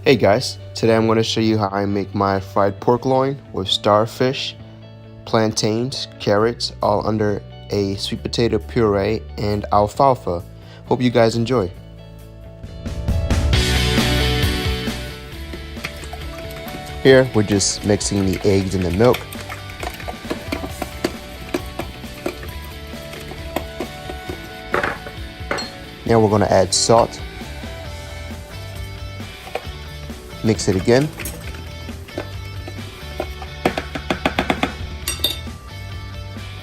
Hey guys, today I'm going to show you how I make my fried pork loin with starfish, plantains, carrots, all under a sweet potato puree and alfalfa. Hope you guys enjoy. Here we're just mixing the eggs and the milk. Now we're going to add salt. Mix it again.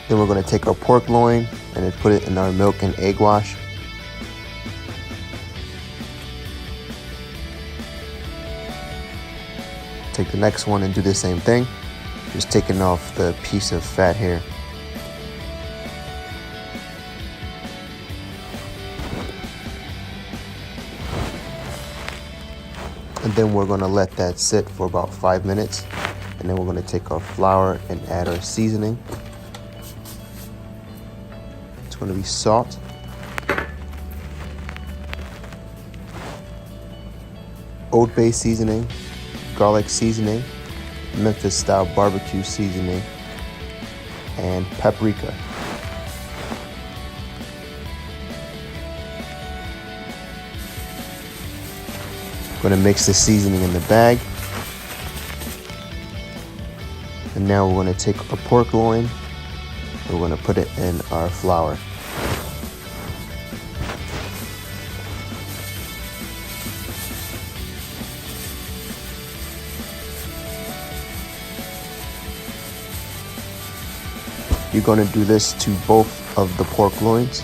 Then we're going to take our pork loin and then put it in our milk and egg wash. Take the next one and do the same thing. Just taking off the piece of fat here. And then we're going to let that sit for about 5 minutes. And then we're going to take our flour and add our seasoning. It's going to be salt, Old Bay seasoning, garlic seasoning, Memphis style barbecue seasoning, and paprika. Going to mix the seasoning in the bag. And now we're going to take our pork loin and we're going to put it in our flour. You're going to do this to both of the pork loins.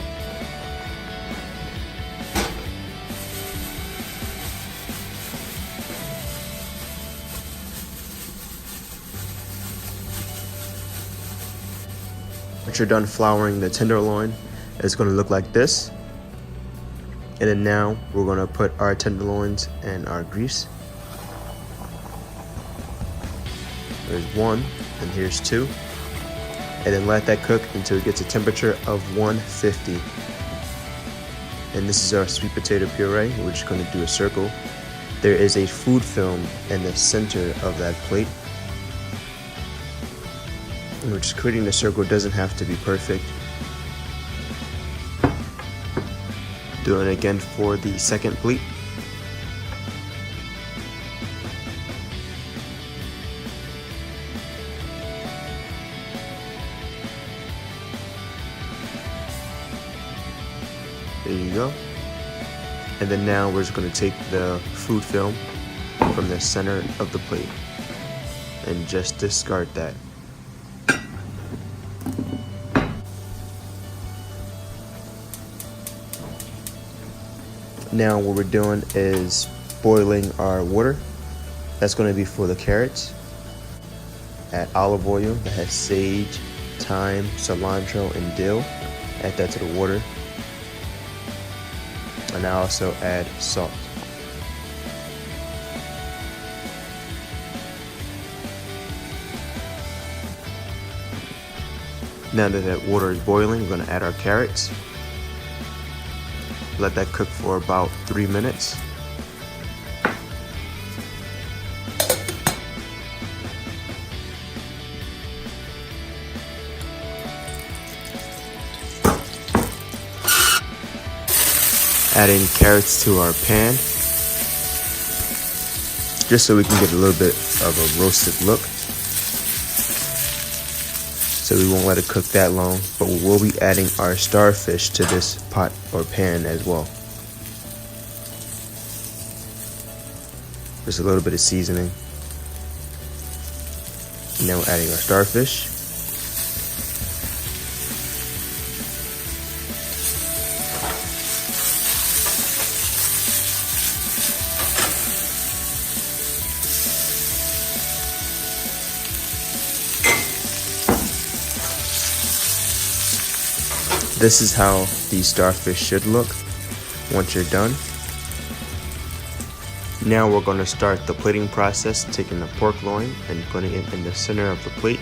Once you're done flouring the tenderloin, it's going to look like this. And then now we're going to put our tenderloins and our grease. There's one, and here's two. And then let that cook until it gets a temperature of 150. And this is our sweet potato puree. We're just going to do a circle. There is a food film in the center of that plate. And we're just creating the circle. It doesn't have to be perfect. Doing it again for the second plate. There you go. And then now we're just going to take the food film from the center of the plate and just discard that. Now what we're doing is boiling our water. That's going to be for the carrots. Add olive oil that has sage, thyme, cilantro, and dill. Add that to the water. And I also add salt. Now that that water is boiling, we're going to add our carrots. Let that cook for about 3 minutes. Adding carrots to our pan, just so we can get a little bit of a roasted look. So we won't let it cook that long, but we will be adding our starfish to this pot or pan as well. Just a little bit of seasoning. And now we're adding our starfish. This is how the starfish should look once you're done. Now we're going to start the plating process, taking the pork loin and putting it in the center of the plate.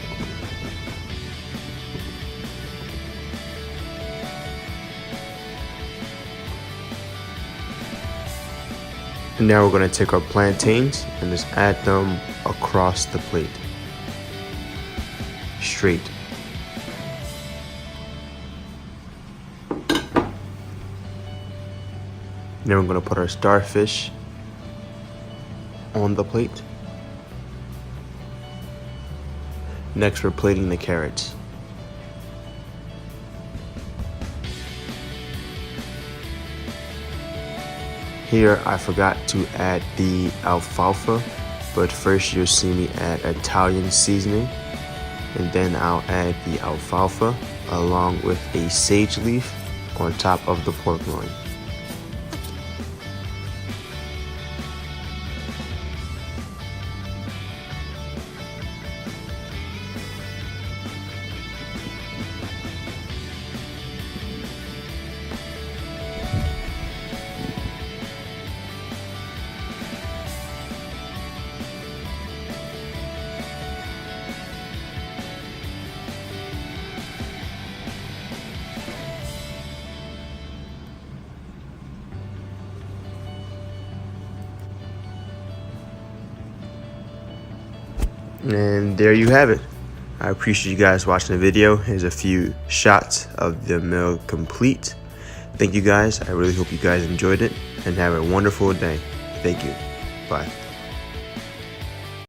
Now we're going to take our plantains and just add them across the plate. Straight. Then we're going to put our starfish on the plate. Next, we're plating the carrots. Here, I forgot to add the alfalfa, but first you'll see me add Italian seasoning, and then I'll add the alfalfa along with a sage leaf on top of the pork loin. And there you have it. I appreciate you guys watching the video. Here's a few shots of the meal complete. Thank you guys. I really hope you guys enjoyed it and have a wonderful day. Thank you. Bye.